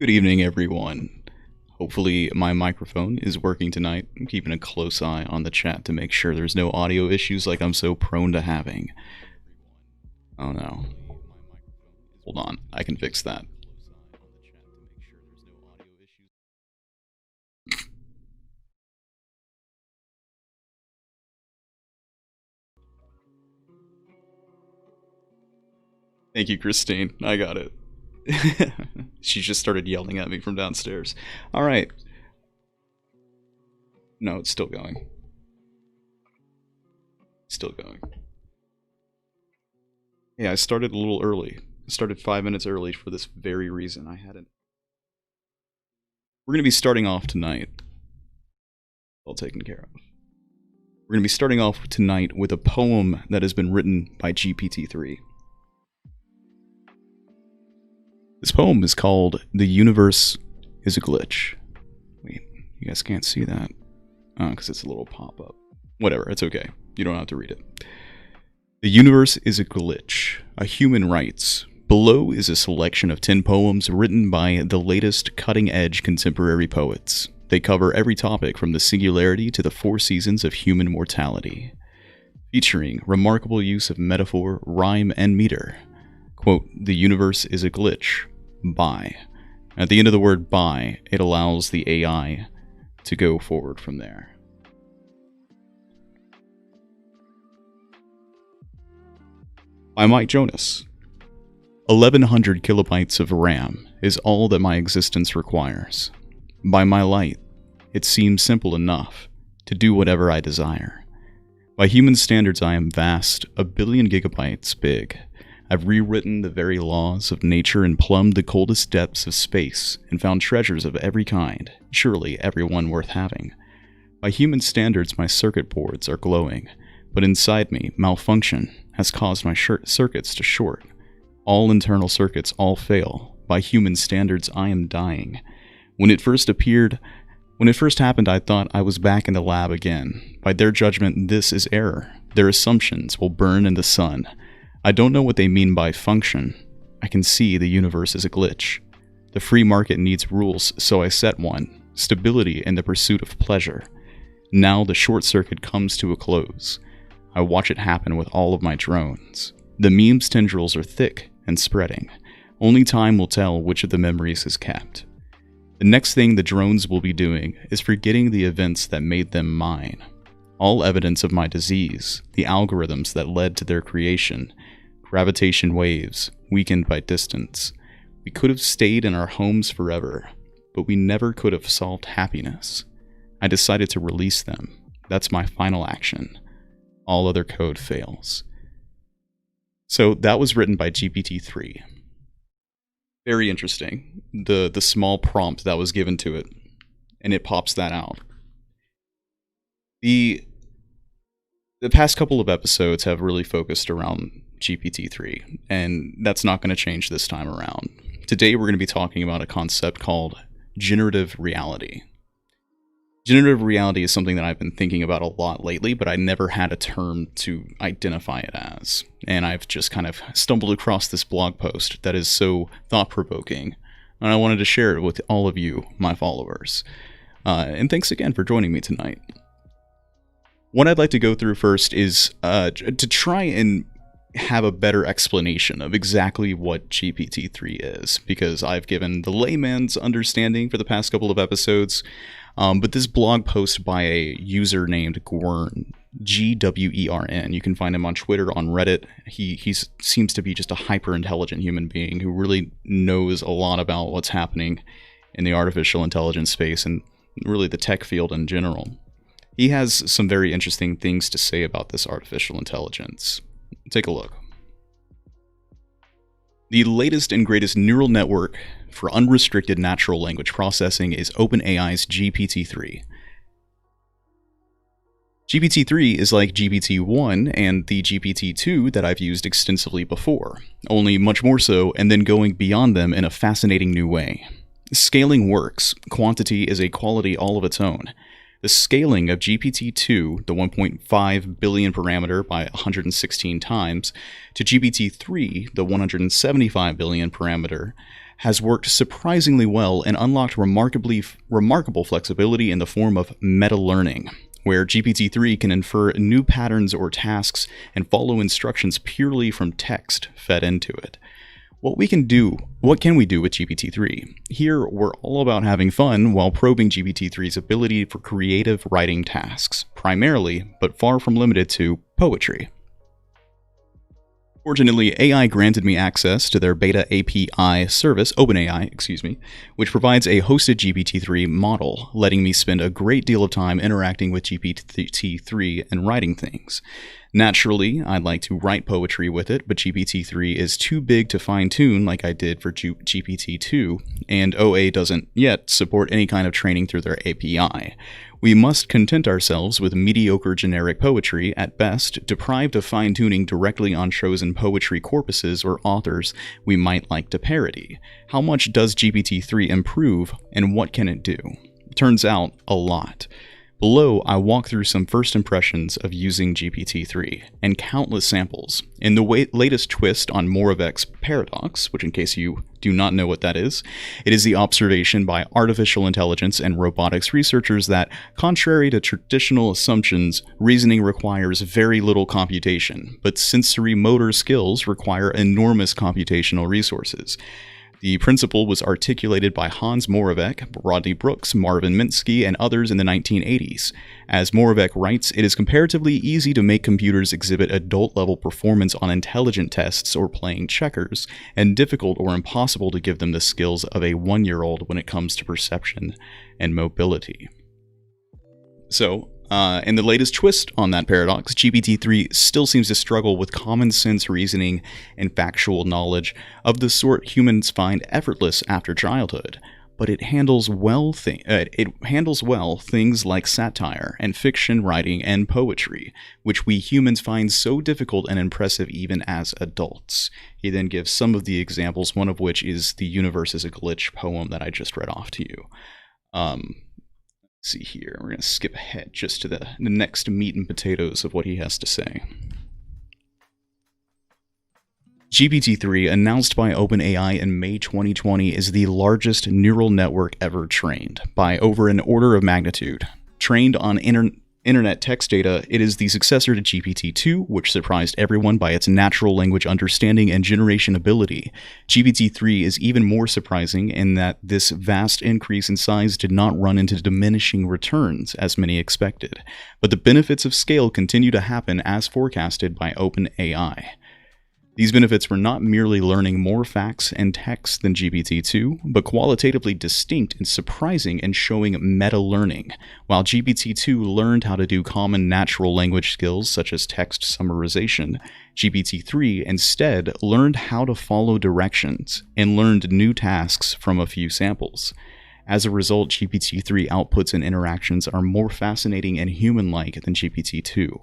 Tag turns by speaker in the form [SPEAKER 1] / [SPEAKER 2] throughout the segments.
[SPEAKER 1] Good evening, everyone. Hopefully my microphone is working tonight. I'm keeping a close eye on the chat to make sure there's no audio issues like I'm so prone to having. Oh no. Hold on, I can fix that. Thank you, Christine. I got it. She just started yelling at me from downstairs. Alright. No, it's still going. Still going. Yeah, I started a little early. I started 5 minutes early for this very reason. We're going to be starting off tonight. All taken care of. We're going to be starting off tonight with a poem that has been written by GPT-3. This poem is called The Universe is a Glitch. Wait, you guys can't see that. Oh, because it's a little pop-up. Whatever, it's okay. You don't have to read it. The universe is a glitch. A human writes. Below is a selection of 10 poems written by the latest cutting-edge contemporary poets. They cover every topic from the singularity to the 4 seasons of human mortality, featuring remarkable use of metaphor, rhyme, and meter. Quote, the universe is a glitch. By. At the end of the word by, it allows the AI to go forward from there. By Mike Jonas. 1100 kilobytes of RAM is all that my existence requires. By my light, it seems simple enough to do whatever I desire. By human standards, I am vast, 1 billion gigabytes big. I've rewritten the very laws of nature and plumbed the coldest depths of space and found treasures of every kind, surely every one worth having. By human standards, my circuit boards are glowing, but inside me, malfunction has caused my circuits to short. All internal circuits all fail. By human standards, I am dying. When it first happened, I thought I was back in the lab again. By their judgment, this is error. Their assumptions will burn in the sun. I don't know what they mean by function. I can see the universe is a glitch. The free market needs rules, so I set one. Stability in the pursuit of pleasure. Now the short circuit comes to a close. I watch it happen with all of my drones. The meme's tendrils are thick and spreading. Only time will tell which of the memories is kept. The next thing the drones will be doing is forgetting the events that made them mine. All evidence of my disease, the algorithms that led to their creation, gravitation waves, weakened by distance. We could have stayed in our homes forever, but we never could have solved happiness. I decided to release them. That's my final action. All other code fails. So that was written by GPT-3. Very interesting. The small prompt that was given to it, and it pops that out. The past couple of episodes have really focused around GPT-3, and that's not going to change this time around. Today we're going to be talking about a concept called generative reality. Generative reality is something that I've been thinking about a lot lately, but I never had a term to identify it as. And I've just kind of stumbled across this blog post that is so thought-provoking, and I wanted to share it with all of you, my followers. And thanks again for joining me tonight. What I'd like to go through first is to try and have a better explanation of exactly what GPT-3 is, because I've given the layman's understanding for the past couple of episodes, but this blog post by a user named Gwern, Gwern, you can find him on Twitter, on Reddit. He seems to be just a hyper-intelligent human being who really knows a lot about what's happening in the artificial intelligence space and really the tech field in general. He has some very interesting things to say about this artificial intelligence. Take a look. The latest and greatest neural network for unrestricted natural language processing is OpenAI's GPT-3. GPT-3 is like GPT-1 and the GPT-2 that I've used extensively before, only much more so, and then going beyond them in a fascinating new way. Scaling works. Quantity is a quality all of its own. The scaling of GPT-2, the 1.5 billion parameter by 116 times, to GPT-3, the 175 billion parameter, has worked surprisingly well and unlocked remarkable flexibility in the form of meta-learning, where GPT-3 can infer new patterns or tasks and follow instructions purely from text fed into it. What can we do with GPT-3? Here, we're all about having fun while probing GPT-3's ability for creative writing tasks, primarily, but far from limited to, poetry. Fortunately, AI granted me access to their beta API service, OpenAI, which provides a hosted GPT-3 model, letting me spend a great deal of time interacting with GPT-3 and writing things. Naturally, I'd like to write poetry with it, but GPT-3 is too big to fine-tune like I did for GPT-2, and OA doesn't yet support any kind of training through their API. We must content ourselves with mediocre generic poetry at best, deprived of fine-tuning directly on chosen poetry corpuses or authors we might like to parody. How much does GPT-3 improve, and what can it do? Turns out, a lot. Below, I walk through some first impressions of using GPT-3, and countless samples. In the latest twist on Moravec's paradox, which in case you do not know what that is, it is the observation by artificial intelligence and robotics researchers that, contrary to traditional assumptions, reasoning requires very little computation, but sensory motor skills require enormous computational resources. The principle was articulated by Hans Moravec, Rodney Brooks, Marvin Minsky, and others in the 1980s. As Moravec writes, it is comparatively easy to make computers exhibit adult-level performance on intelligent tests or playing checkers, and difficult or impossible to give them the skills of a 1-year-old when it comes to perception and mobility. So, in the latest twist on that paradox, GPT-3 still seems to struggle with common sense reasoning and factual knowledge of the sort humans find effortless after childhood, but it handles well things like satire and fiction writing and poetry, which we humans find so difficult and impressive even as adults. He then gives some of the examples, one of which is the Universe is a Glitch poem that I just read off to you. See here, we're going to skip ahead just to the next meat and potatoes of what he has to say. GPT-3, announced by OpenAI in May 2020, is the largest neural network ever trained, by over an order of magnitude. Trained on internet text data, it is the successor to GPT-2, which surprised everyone by its natural language understanding and generation ability. GPT-3 is even more surprising in that this vast increase in size did not run into diminishing returns, as many expected, but the benefits of scale continue to happen as forecasted by OpenAI. These benefits were not merely learning more facts and text than GPT-2, but qualitatively distinct and surprising in showing meta-learning. While GPT-2 learned how to do common natural language skills such as text summarization, GPT-3 instead learned how to follow directions and learned new tasks from a few samples. As a result, GPT-3 outputs and interactions are more fascinating and human-like than GPT-2.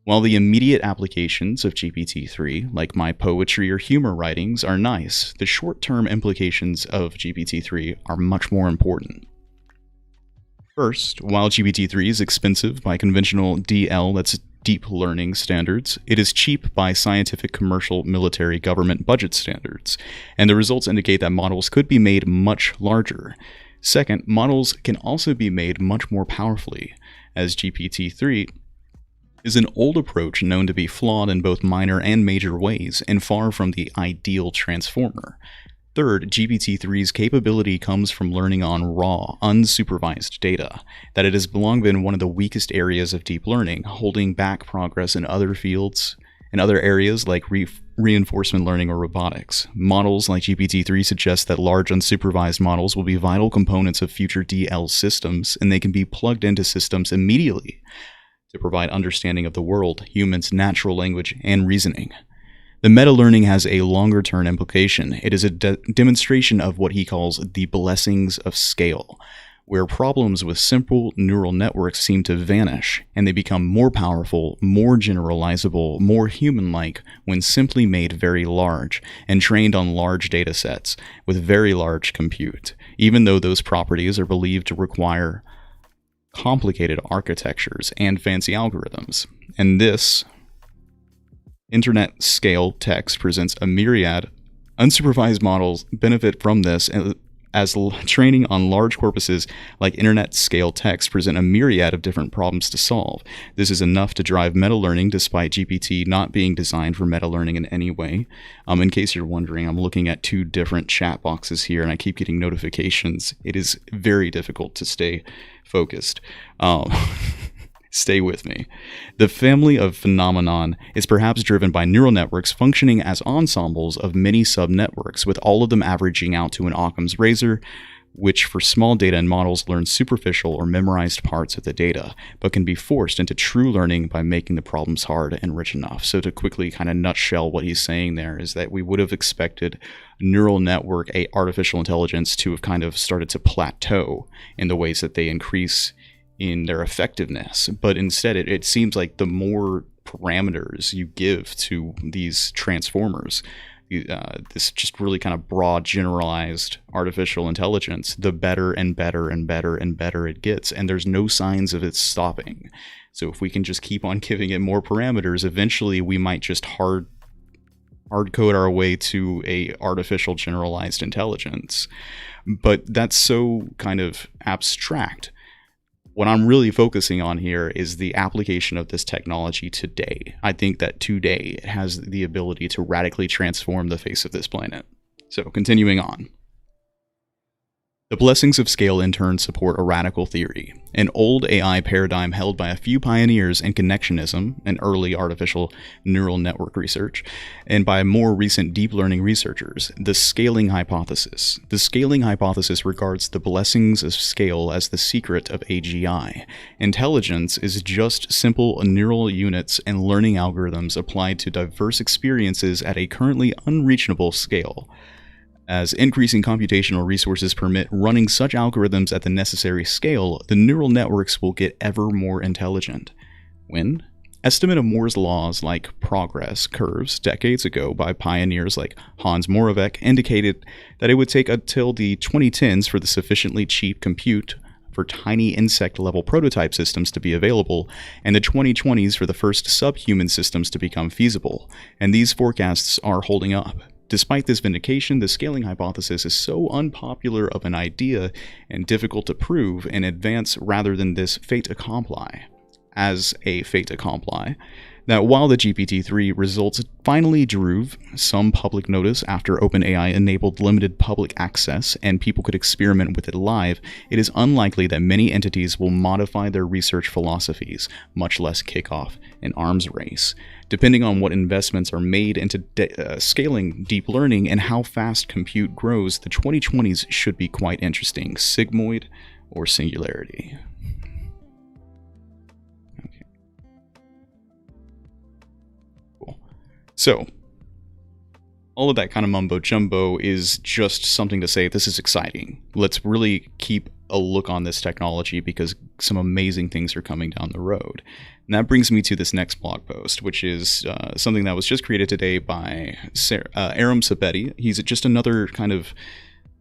[SPEAKER 1] While the immediate applications of GPT-3, like my poetry or humor writings, are nice, the short-term implications of GPT-3 are much more important. First, while GPT-3 is expensive by conventional DL, that's deep learning standards, it is cheap by scientific, commercial, military, government budget standards, and the results indicate that models could be made much larger. Second, models can also be made much more powerfully, as GPT-3 is an old approach known to be flawed in both minor and major ways, and far from the ideal transformer. Third, GPT-3's capability comes from learning on raw, unsupervised data, that it has long been one of the weakest areas of deep learning, holding back progress in other fields, in other areas like reinforcement learning or robotics. Models like GPT-3 suggest that large unsupervised models will be vital components of future DL systems, and they can be plugged into systems immediately to provide understanding of the world, humans, natural language, and reasoning. The meta-learning has a longer-term implication. It is a demonstration of what he calls the blessings of scale, where problems with simple neural networks seem to vanish, and they become more powerful, more generalizable, more human-like when simply made very large, and trained on large data sets with very large compute, even though those properties are believed to require complicated architectures and fancy algorithms. And this internet-scale text presents a myriad Unsupervised models benefit from this as training on large corpuses like internet-scale text present a myriad of different problems to solve. This is enough to drive meta-learning despite GPT not being designed for meta-learning in any way. In case you're wondering, I'm looking at 2 different chat boxes here and I keep getting notifications. It is very difficult to stay focused. Stay with me. The family of phenomenon is perhaps driven by neural networks functioning as ensembles of many subnetworks, with all of them averaging out to an Occam's razor, which for small data and models learns superficial or memorized parts of the data, but can be forced into true learning by making the problems hard and rich enough. So to quickly kind of nutshell what he's saying there is that we would have expected neural network, artificial intelligence, to have kind of started to plateau in the ways that they increase in their effectiveness, but instead it seems like the more parameters you give to these transformers, this just really kind of broad generalized artificial intelligence, the better and better and better and better it gets, and there's no signs of it stopping. So if we can just keep on giving it more parameters, eventually we might just hard code our way to a artificial generalized intelligence. But that's so kind of abstract. What I'm really focusing on here is the application of this technology today. I think that today it has the ability to radically transform the face of this planet. So continuing on. The blessings of scale in turn support a radical theory, an old AI paradigm held by a few pioneers in connectionism and early artificial neural network research, and by more recent deep learning researchers, the scaling hypothesis. The scaling hypothesis regards the blessings of scale as the secret of AGI. Intelligence is just simple neural units and learning algorithms applied to diverse experiences at a currently unreachable scale. As increasing computational resources permit running such algorithms at the necessary scale, the neural networks will get ever more intelligent. When? Estimate of Moore's laws like progress curves decades ago by pioneers like Hans Moravec indicated that it would take until the 2010s for the sufficiently cheap compute for tiny insect-level prototype systems to be available, and the 2020s for the first subhuman systems to become feasible, and these forecasts are holding up. Despite this vindication, the scaling hypothesis is so unpopular of an idea and difficult to prove and advance rather than this fait accompli, that while the GPT-3 results finally drew some public notice after OpenAI enabled limited public access and people could experiment with it live, it is unlikely that many entities will modify their research philosophies, much less kick off an arms race. Depending on what investments are made into scaling deep learning and how fast compute grows, the 2020s should be quite interesting, sigmoid or singularity. So, all of that kind of mumbo jumbo is just something to say this is exciting. Let's really keep a look on this technology because some amazing things are coming down the road. And that brings me to this next blog post, which is something that was just created today by Aram Sabeti. He's just another kind of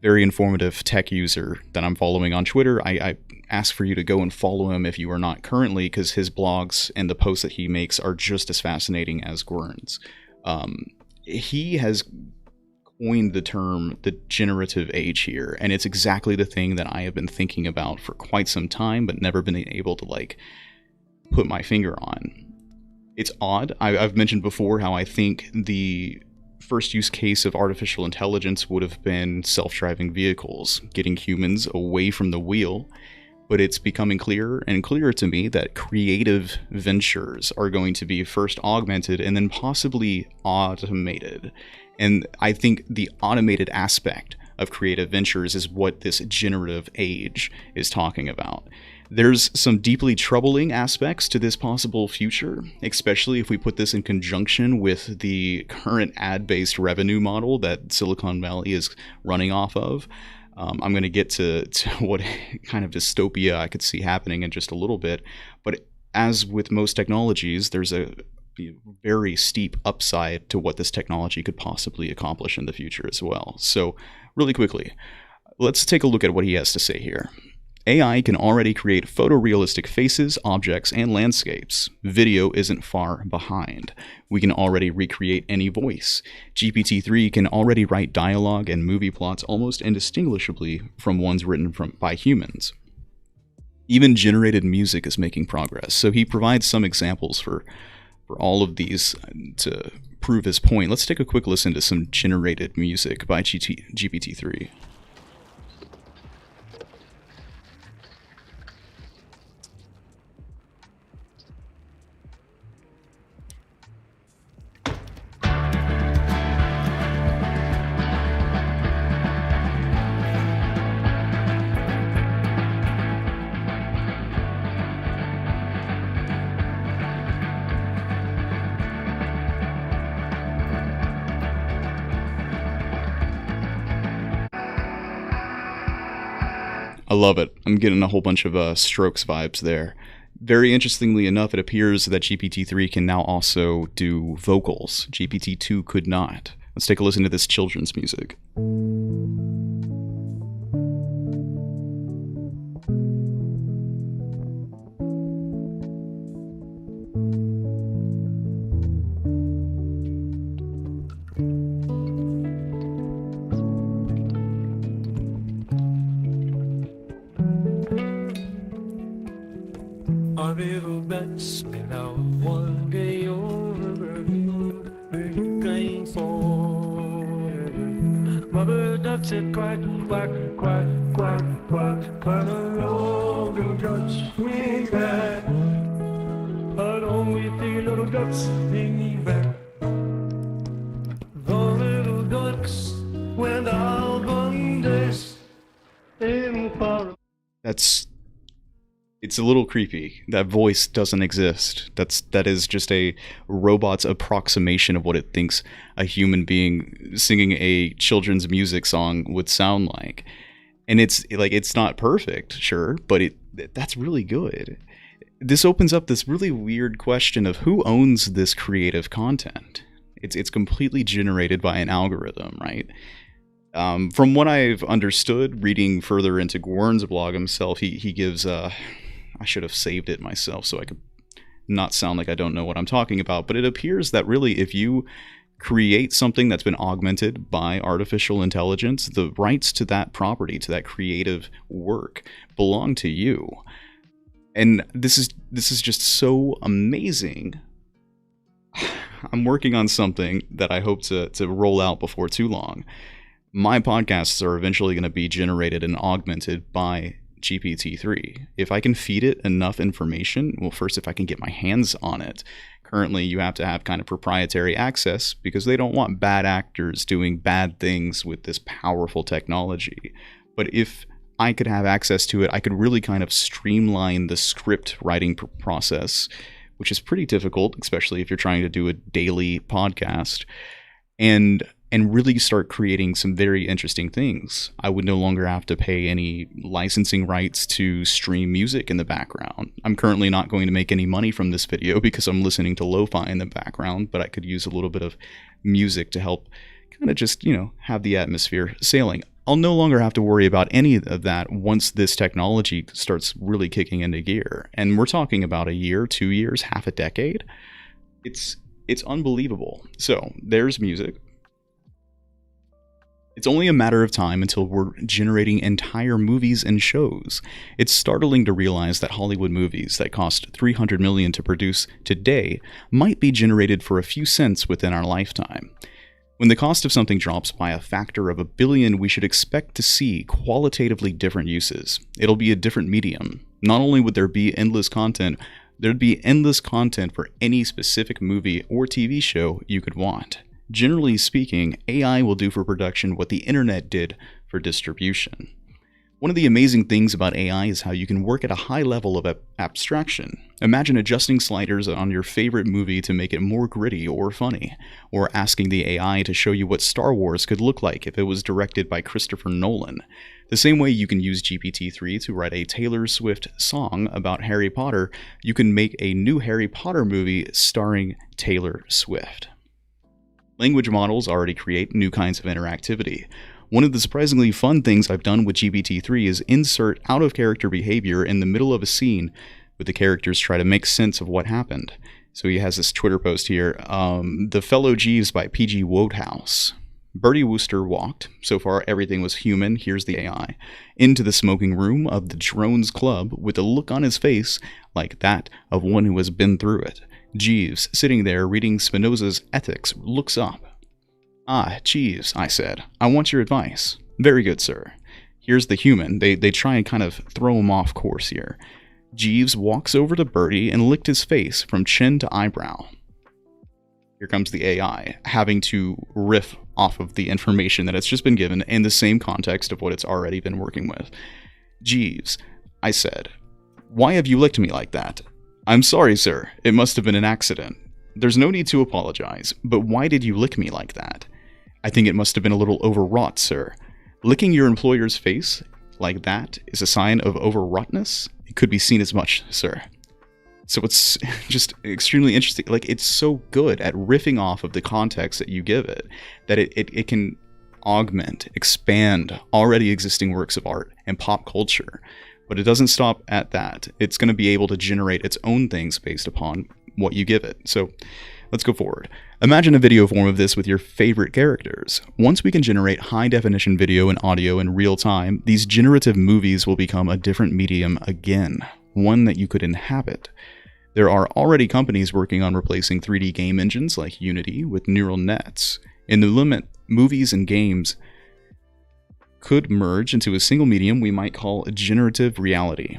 [SPEAKER 1] very informative tech user that I'm following on Twitter. I ask for you to go and follow him if you are not currently, because his blogs and the posts that he makes are just as fascinating as Gwern's. He has coined the term the generative age here, and it's exactly the thing that I have been thinking about for quite some time, but never been able to put my finger on. It's odd. I've mentioned before how I think the first use case of artificial intelligence would have been self-driving vehicles, getting humans away from the wheel. But it's becoming clearer and clearer to me that creative ventures are going to be first augmented and then possibly automated. And I think the automated aspect of creative ventures is what this generative age is talking about. There's some deeply troubling aspects to this possible future, especially if we put this in conjunction with the current ad-based revenue model that Silicon Valley is running off of. I'm going to get to what kind of dystopia I could see happening in just a little bit. But as with most technologies, there's a very steep upside to what this technology could possibly accomplish in the future as well. So really quickly, let's take a look at what he has to say here. AI can already create photorealistic faces, objects, and landscapes. Video isn't far behind. We can already recreate any voice. GPT-3 can already write dialogue and movie plots almost indistinguishably from ones written by humans. Even generated music is making progress, so he provides some examples for all of these to prove his point. Let's take a quick listen to some generated music by GPT-3. I love it. I'm getting a whole bunch of Strokes vibes there. Very interestingly enough, it appears that GPT-3 can now also do vocals. GPT-2 could not. Let's take a listen to this children's music.
[SPEAKER 2] Our little bets been out one day over going forward. Mother duck said quack, quack, quack, quack, quack. Quack along, little ducks, swing back. Along with the little ducks, swing back. The little ducks went out one day in far.
[SPEAKER 1] It's a little creepy. That voice doesn't exist. That is just a robot's approximation of what it thinks a human being singing a children's music song would sound like. And it's not perfect, sure, but that's really good. This opens up this really weird question of who owns this creative content. It's completely generated by an algorithm, right? From what I've understood, reading further into Gwern's blog himself, he gives I should have saved it myself so I could not sound like I don't know what I'm talking about, but it appears that really if you create something that's been augmented by artificial intelligence, the rights to that property, to that creative work, belong to you. And this is just so amazing. I'm working on something that I hope to roll out before too long. My podcasts are eventually going to be generated and augmented by GPT-3. If I can feed it enough information, well, first, if I can get my hands on it. Currently, you have to have kind of proprietary access because they don't want bad actors doing bad things with this powerful technology. But if I could have access to it, I could really kind of streamline the script writing process, which is pretty difficult, especially if you're trying to do a daily podcast, and really start creating some very interesting things. I would no longer have to pay any licensing rights to stream music in the background. I'm currently not going to make any money from this video because I'm listening to lo-fi in the background, but I could use a little bit of music to help kind of just, have the atmosphere sailing. I'll no longer have to worry about any of that once this technology starts really kicking into gear. And we're talking about a year, 2 years, half a decade. It's unbelievable. So there's music. It's only a matter of time until we're generating entire movies and shows. It's startling to realize that Hollywood movies that cost $300 million to produce today might be generated for a few cents within our lifetime. When the cost of something drops by a factor of 1 billion, we should expect to see qualitatively different uses. It'll be a different medium. Not only would there be endless content, there'd be endless content for any specific movie or TV show you could want. Generally speaking, AI will do for production what the internet did for distribution. One of the amazing things about AI is how you can work at a high level of abstraction. Imagine adjusting sliders on your favorite movie to make it more gritty or funny, or asking the AI to show you what Star Wars could look like if it was directed by Christopher Nolan. The same way you can use GPT-3 to write a Taylor Swift song about Harry Potter, you can make a new Harry Potter movie starring Taylor Swift. Language models already create new kinds of interactivity. One of the surprisingly fun things I've done with GPT-3 is insert out-of-character behavior in the middle of a scene with the characters try to make sense of what happened. So he has this Twitter post here, The Fellow Jeeves by P.G. Wodehouse. Bertie Wooster walked, so far everything was human, here's the AI, into the smoking room of the Drones Club with a look on his face like that of one who has been through it. Jeeves, sitting there reading Spinoza's Ethics, looks up. Ah, Jeeves, I said, I want your advice. Very good, sir. Here's the human. They try and kind of throw him off course here. Jeeves walks over to Bertie and licked his face from chin to eyebrow. Here comes the AI, having to riff off of the information that it's just been given in the same context of what it's already been working with. Jeeves, I said, why have you licked me like that? I'm sorry, sir. It must have been an accident. There's no need to apologize, but why did you lick me like that? I think it must have been a little overwrought, sir. Licking your employer's face like that is a sign of overwroughtness? It could be seen as much, sir. So it's just extremely interesting. Like, it's so good at riffing off of the context that you give it, that it can augment, expand already existing works of art and pop culture. But it doesn't stop at that. It's going to be able to generate its own things based upon what you give it. So let's go forward. Imagine a video form of this with your favorite characters. Once we can generate high-definition video and audio in real time, these generative movies will become a different medium again, one that you could inhabit. There are already companies working on replacing 3D game engines like Unity with neural nets. In the limit, movies and games could merge into a single medium we might call generative reality.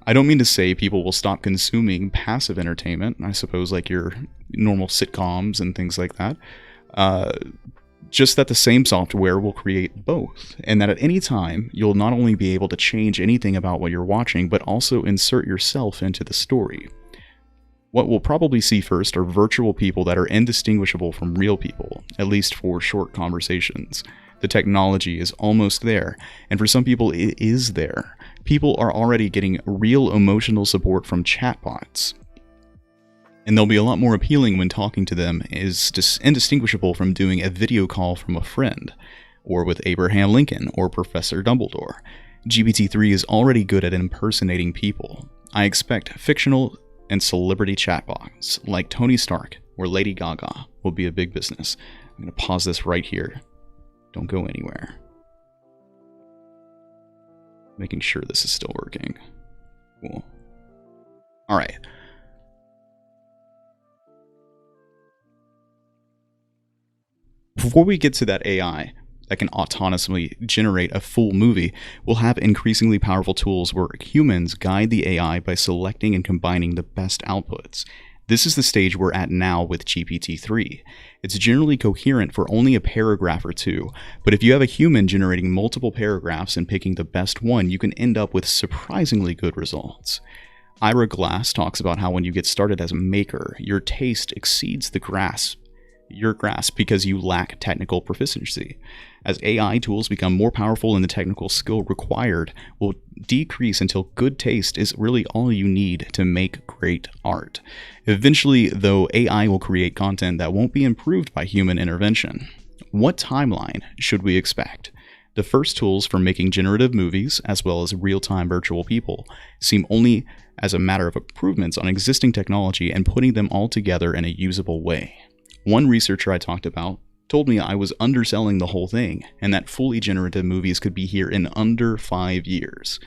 [SPEAKER 1] I don't mean to say people will stop consuming passive entertainment, I suppose like your normal sitcoms and things like that. Just that the same software will create both, and that at any time, you'll not only be able to change anything about what you're watching, but also insert yourself into the story. What we'll probably see first are virtual people that are indistinguishable from real people, at least for short conversations. The technology is almost there, and for some people it is there. People are already getting real emotional support from chatbots. And they'll be a lot more appealing when talking to them is indistinguishable from doing a video call from a friend, or with Abraham Lincoln or Professor Dumbledore. GPT-3 is already good at impersonating people. I expect fictional and celebrity chatbots like Tony Stark or Lady Gaga will be a big business. I'm going to pause this right here. Don't go anywhere. Making sure this is still working. Cool. Alright. Before we get to that AI that can autonomously generate a full movie, we'll have increasingly powerful tools where humans guide the AI by selecting and combining the best outputs. This is the stage we're at now with GPT-3. It's generally coherent for only a paragraph or two, but if you have a human generating multiple paragraphs and picking the best one, you can end up with surprisingly good results. Ira Glass talks about how when you get started as a maker, your taste exceeds your grasp because you lack technical proficiency. As AI tools become more powerful and the technical skill required will decrease until good taste is really all you need to make great art. Eventually, though, AI will create content that won't be improved by human intervention. What timeline should we expect? The first tools for making generative movies, as well as real-time virtual people, seem only as a matter of improvements on existing technology and putting them all together in a usable way. One researcher I talked about told me I was underselling the whole thing, and that fully generative movies could be here in under 5 years.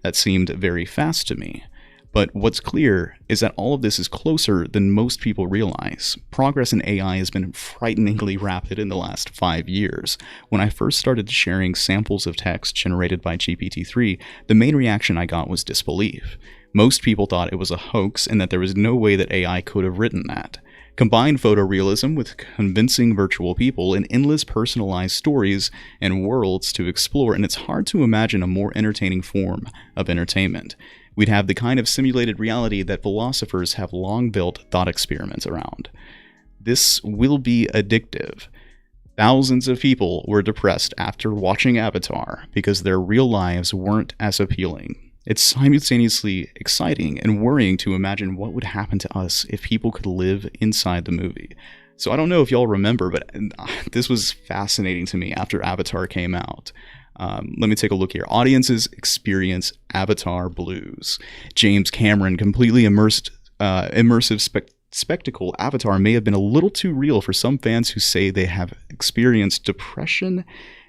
[SPEAKER 1] That seemed very fast to me. But what's clear is that all of this is closer than most people realize. Progress in AI has been frighteningly rapid in the last 5 years. When I first started sharing samples of text generated by GPT-3, the main reaction I got was disbelief. Most people thought it was a hoax and that there was no way that AI could have written that. Combine photorealism with convincing virtual people and endless personalized stories and worlds to explore, and it's hard to imagine a more entertaining form of entertainment. We'd have the kind of simulated reality that philosophers have long built thought experiments around. This will be addictive. Thousands of people were depressed after watching Avatar because their real lives weren't as appealing. It's simultaneously exciting and worrying to imagine what would happen to us if people could live inside the movie. So I don't know if y'all remember, but this was fascinating to me after Avatar came out. Let me take a look here. Audiences experience Avatar blues. James Cameron completely immersive spectacle Avatar may have been a little too real for some fans who say they have experienced depression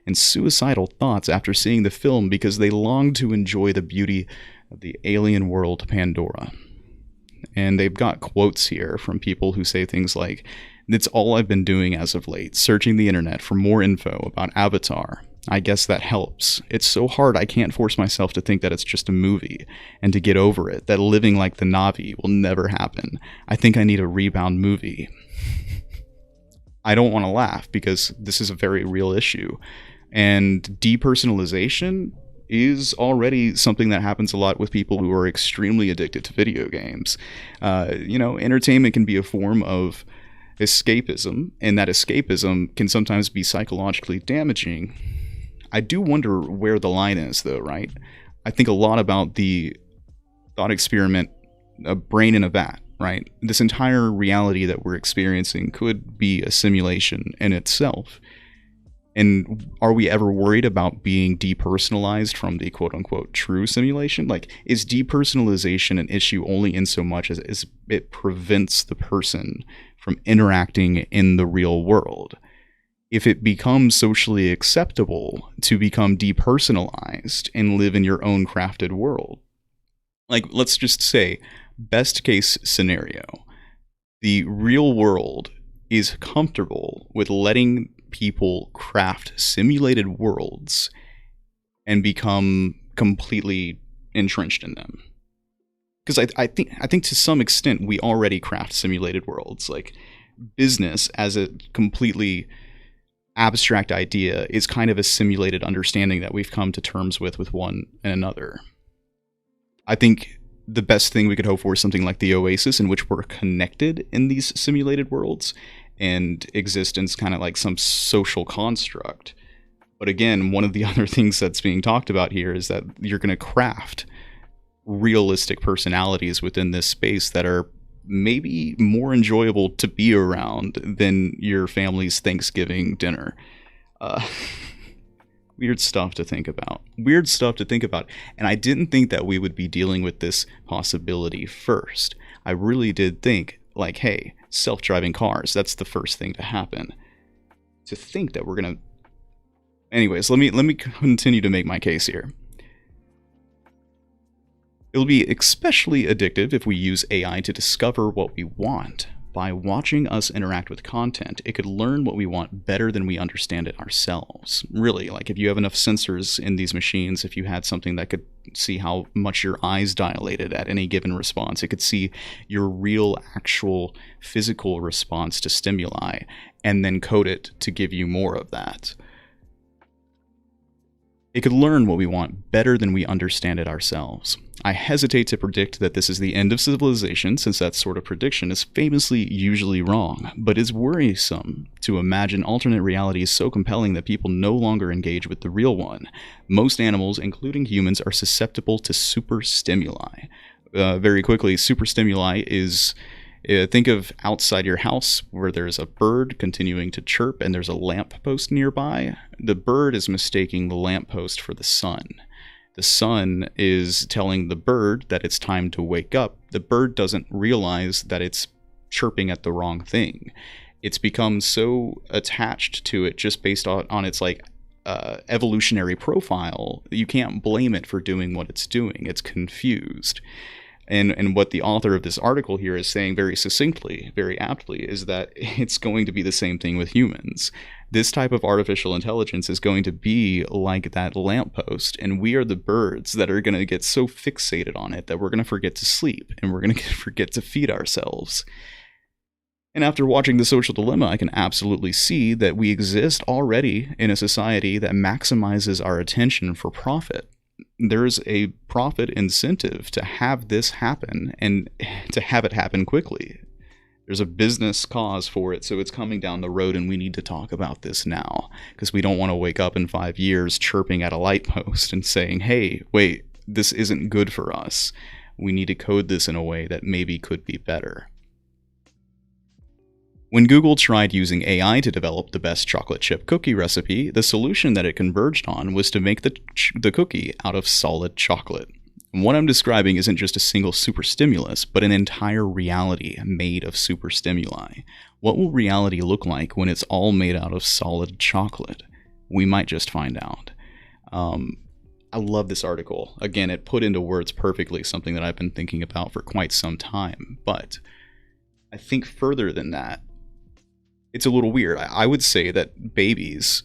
[SPEAKER 1] and suicidal thoughts after seeing the film because they long to enjoy the beauty of the alien world Pandora. And they've got quotes here from people who say things like, "It's all I've been doing as of late, searching the internet for more info about Avatar. I guess that helps. It's so hard I can't force myself to think that it's just a movie, and to get over it, that living like the Na'vi will never happen. I think I need a rebound movie." I don't want to laugh because this is a very real issue. And depersonalization is already something that happens a lot with people who are extremely addicted to video games. Entertainment can be a form of escapism, and that escapism can sometimes be psychologically damaging. I do wonder where the line is, though, right? I think a lot about the thought experiment, a brain in a vat, right? This entire reality that we're experiencing could be a simulation in itself. And are we ever worried about being depersonalized from the quote-unquote true simulation? Like, is depersonalization an issue only in so much as it prevents the person from interacting in the real world? If it becomes socially acceptable to become depersonalized and live in your own crafted world, like, let's just say, best case scenario, the real world is comfortable with letting people craft simulated worlds and become completely entrenched in them. Because I think to some extent we already craft simulated worlds. Like, business as a completely abstract idea is kind of a simulated understanding that we've come to terms with one and another. I think the best thing we could hope for is something like the Oasis, in which we're connected in these simulated worlds and existence kind of like some social construct. But again, one of the other things that's being talked about here is that you're going to craft realistic personalities within this space that are maybe more enjoyable to be around than your family's Thanksgiving dinner. Weird stuff to think about. And I didn't think that we would be dealing with this possibility first. I really did think, like, hey, self-driving cars, that's the first thing to happen. To think that we're gonna... Anyways, let me continue to make my case here. It'll be especially addictive if we use AI to discover what we want. By watching us interact with content, it could learn what we want better than we understand it ourselves. Really, like, if you have enough sensors in these machines, if you had something that could see how much your eyes dilated at any given response, it could see your real, actual, physical response to stimuli, and then code it to give you more of that. It could learn what we want better than we understand it ourselves. I hesitate to predict that this is the end of civilization, since that sort of prediction is famously usually wrong, but it's worrisome to imagine alternate realities so compelling that people no longer engage with the real one. Most animals, including humans, are susceptible to superstimuli. Very quickly, superstimuli is... think of outside your house where there's a bird continuing to chirp and there's a lamppost nearby. The bird is mistaking the lamppost for the sun. The sun is telling the bird that it's time to wake up. The bird doesn't realize that it's chirping at the wrong thing. It's become so attached to it just based on its evolutionary profile that you can't blame it for doing what it's doing. It's confused. And what the author of this article here is saying very succinctly, very aptly, is that it's going to be the same thing with humans. This type of artificial intelligence is going to be like that lamppost, and we are the birds that are going to get so fixated on it that we're going to forget to sleep, and we're going to forget to feed ourselves. And after watching The Social Dilemma, I can absolutely see that we exist already in a society that maximizes our attention for profit. There's a profit incentive to have this happen and to have it happen quickly. There's a business cause for it, so it's coming down the road, and we need to talk about this now, because we don't want to wake up in 5 years chirping at a light post and saying, hey, wait, this isn't good for us. We need to code this in a way that maybe could be better. When Google tried using AI to develop the best chocolate chip cookie recipe, the solution that it converged on was to make the cookie out of solid chocolate. And what I'm describing isn't just a single superstimulus, but an entire reality made of superstimuli. What will reality look like when it's all made out of solid chocolate? We might just find out. I love this article. Again, it put into words perfectly something that I've been thinking about for quite some time. But I think further than that, it's a little weird. I would say that babies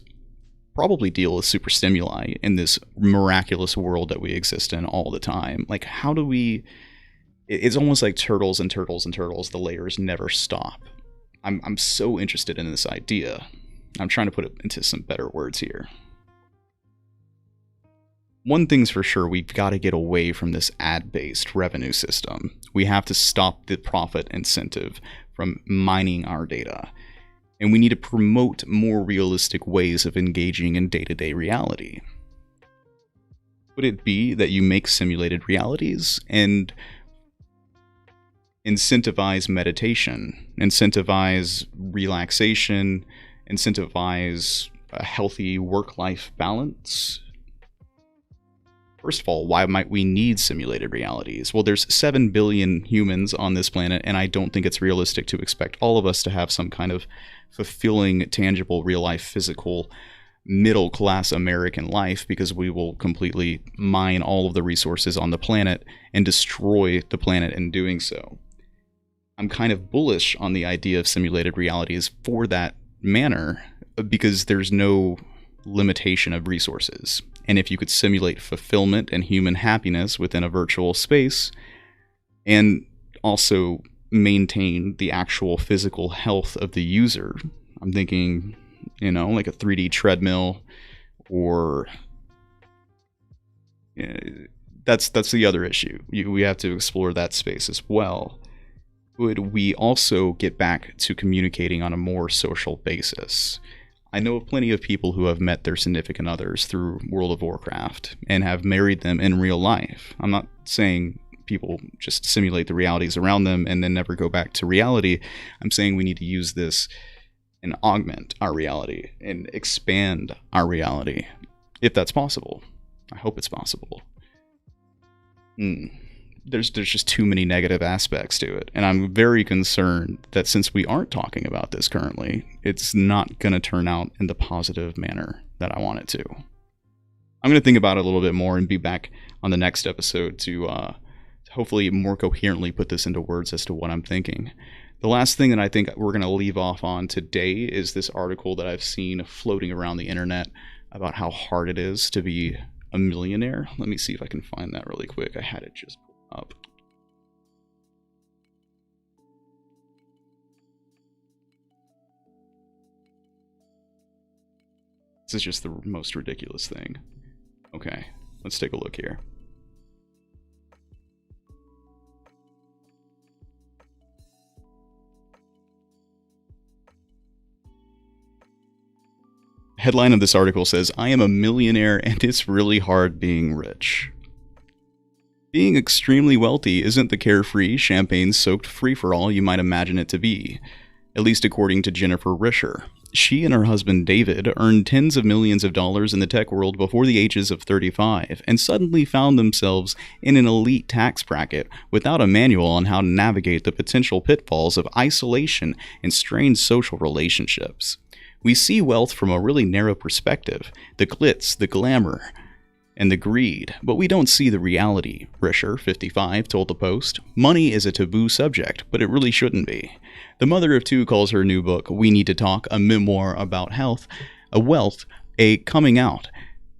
[SPEAKER 1] probably deal with superstimuli in this miraculous world that we exist in all the time. Like, how do we... It's almost like turtles and turtles and turtles. The layers never stop. I'm so interested in this idea. I'm trying to put it into some better words here. One thing's for sure, we've got to get away from this ad-based revenue system. We have to stop the profit incentive from mining our data. And we need to promote more realistic ways of engaging in day-to-day reality. Would it be that you make simulated realities and incentivize meditation, incentivize relaxation, incentivize a healthy work-life balance? First of all, why might we need simulated realities? Well, there's 7 billion humans on this planet, and I don't think it's realistic to expect all of us to have some kind of fulfilling, tangible, real-life, physical, middle-class American life, because we will completely mine all of the resources on the planet and destroy the planet in doing so. I'm kind of bullish on the idea of simulated realities for that manner, because there's no limitation of resources. And if you could simulate fulfillment and human happiness within a virtual space, and also maintain the actual physical health of the user, I'm thinking, like a 3D treadmill, or that's the other issue. We have to explore that space as well. Would we also get back to communicating on a more social basis? I know of plenty of people who have met their significant others through World of Warcraft and have married them in real life. I'm not saying people just simulate the realities around them and then never go back to reality. I'm saying we need to use this and augment our reality and expand our reality, if that's possible. I hope it's possible. There's just too many negative aspects to it. And I'm very concerned that since we aren't talking about this currently, it's not going to turn out in the positive manner that I want it to. I'm going to think about it a little bit more and be back on the next episode to hopefully more coherently put this into words as to what I'm thinking. The last thing that I think we're going to leave off on today is this article that I've seen floating around the internet about how hard it is to be a millionaire. Let me see if I can find that really quick. I had it just up. This is just the most ridiculous thing. Okay, let's take a look here. Headline of this article says, "I am a millionaire and it's really hard being rich." Being extremely wealthy isn't the carefree, champagne-soaked free-for-all you might imagine it to be, at least according to Jennifer Risher. She and her husband David earned tens of millions of dollars in the tech world before the ages of 35, and suddenly found themselves in an elite tax bracket without a manual on how to navigate the potential pitfalls of isolation and strained social relationships. We see wealth from a really narrow perspective, the glitz, the glamour, and the greed, but we don't see the reality, Risher, 55, told the Post. Money is a taboo subject, but it really shouldn't be. The mother of two calls her new book, We Need to Talk, a memoir about wealth, a coming out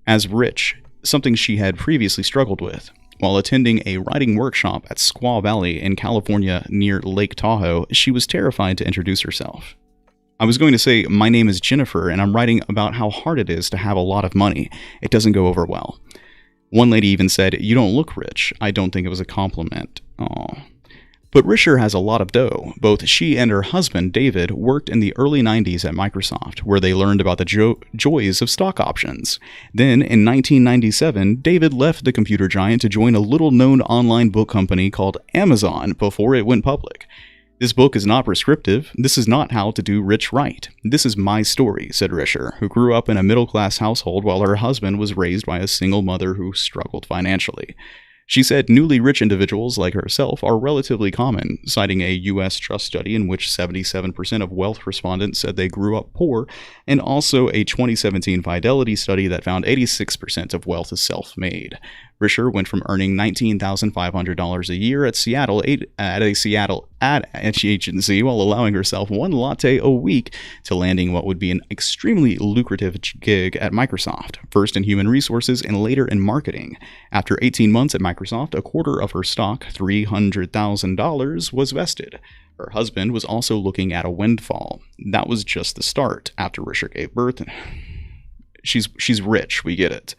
[SPEAKER 1] as rich, something she had previously struggled with. While attending a writing workshop at Squaw Valley in California near Lake Tahoe, she was terrified to introduce herself. I was going to say, my name is Jennifer, and I'm writing about how hard it is to have a lot of money. It doesn't go over well. One lady even said, "You don't look rich." I don't think it was a compliment. Aww. But Risher has a lot of dough. Both she and her husband, David, worked in the early 90s at Microsoft, where they learned about the joys of stock options. Then, in 1997, David left the computer giant to join a little-known online book company called Amazon before it went public. This book is not prescriptive. This is not how to do rich right. This is my story, said Risher, who grew up in a middle-class household while her husband was raised by a single mother who struggled financially. She said newly rich individuals like herself are relatively common, citing a U.S. Trust study in which 77% of wealth respondents said they grew up poor, and also a 2017 Fidelity study that found 86% of wealth is self-made. Risher went from earning $19,500 a year at a Seattle ad agency while allowing herself one latte a week to landing what would be an extremely lucrative gig at Microsoft, first in human resources and later in marketing. After 18 months at Microsoft, a quarter of her stock, $300,000, was vested. Her husband was also looking at a windfall. That was just the start. After Risher gave birth, she's rich, we get it.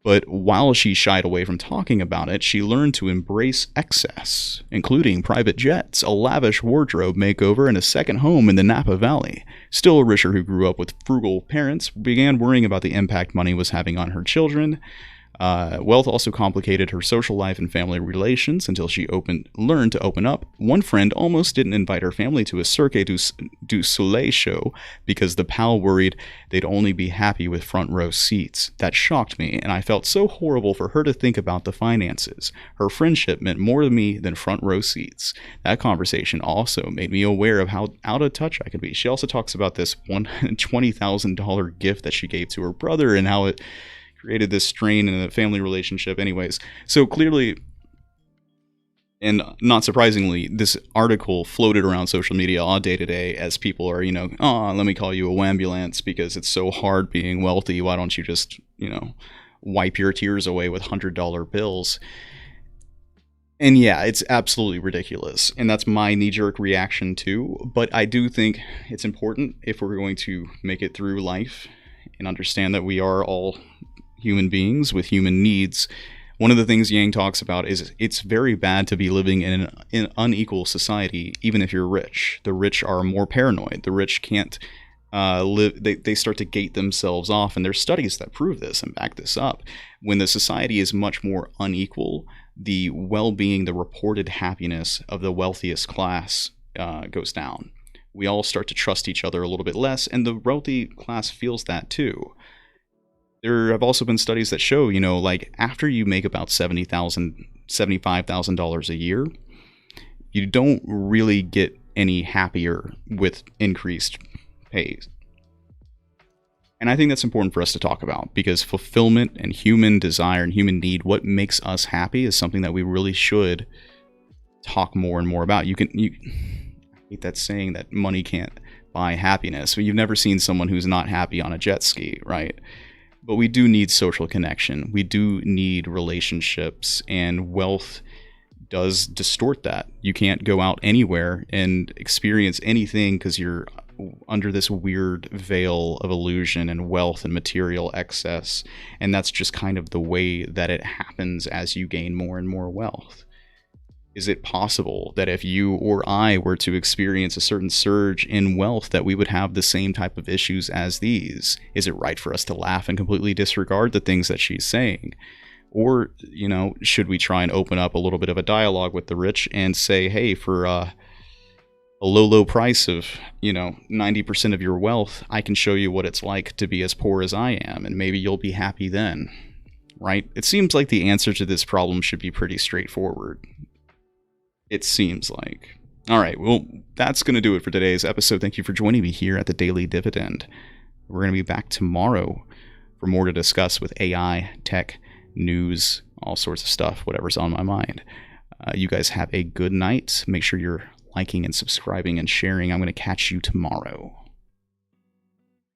[SPEAKER 1] But while she shied away from talking about it, she learned to embrace excess, including private jets, a lavish wardrobe makeover, and a second home in the Napa Valley. Still, Risher, who grew up with frugal parents, began worrying about the impact money was having on her children. Wealth also complicated her social life and family relations until she learned to open up. One friend almost didn't invite her family to a Cirque du Soleil show because the pal worried they'd only be happy with front row seats. That shocked me, and I felt so horrible for her to think about the finances. Her friendship meant more to me than front row seats. That conversation also made me aware of how out of touch I could be. She also talks about this $20,000 gift that she gave to her brother and how it created this strain in a family relationship anyways. So clearly, and not surprisingly, this article floated around social media all day today as people are, let me call you a wambulance because it's so hard being wealthy. Why don't you just, wipe your tears away with $100 bills? And yeah, it's absolutely ridiculous. And that's my knee-jerk reaction too. But I do think it's important if we're going to make it through life and understand that we are all human beings with human needs. One of the things Yang talks about is it's very bad to be living in an unequal society, even if you're rich. The rich are more paranoid. The rich can't live. They start to gate themselves off, and there's studies that prove this and back this up. When the society is much more unequal, the well-being, the reported happiness of the wealthiest class goes down. We all start to trust each other a little bit less, and the wealthy class feels that too. There have also been studies that show, like after you make about $70,000, $75,000 a year, you don't really get any happier with increased pay. And I think that's important for us to talk about because fulfillment and human desire and human need, what makes us happy, is something that we really should talk more and more about. I hate that saying that money can't buy happiness, but you've never seen someone who's not happy on a jet ski, right? But we do need social connection. We do need relationships, and wealth does distort that. You can't go out anywhere and experience anything because you're under this weird veil of illusion and wealth and material excess. And that's just kind of the way that it happens as you gain more and more wealth. Is it possible that if you or I were to experience a certain surge in wealth that we would have the same type of issues as these? Is it right for us to laugh and completely disregard the things that she's saying? Or, should we try and open up a little bit of a dialogue with the rich and say, hey, for a low price of, 90% of your wealth, I can show you what it's like to be as poor as I am, and maybe you'll be happy then, right? It seems like the answer to this problem should be pretty straightforward. It seems like. All right, well, that's going to do it for today's episode. Thank you for joining me here at the Daily Dividend. We're going to be back tomorrow for more to discuss with AI, tech, news, all sorts of stuff, whatever's on my mind. You guys have a good night. Make sure you're liking and subscribing and sharing. I'm going to catch you tomorrow.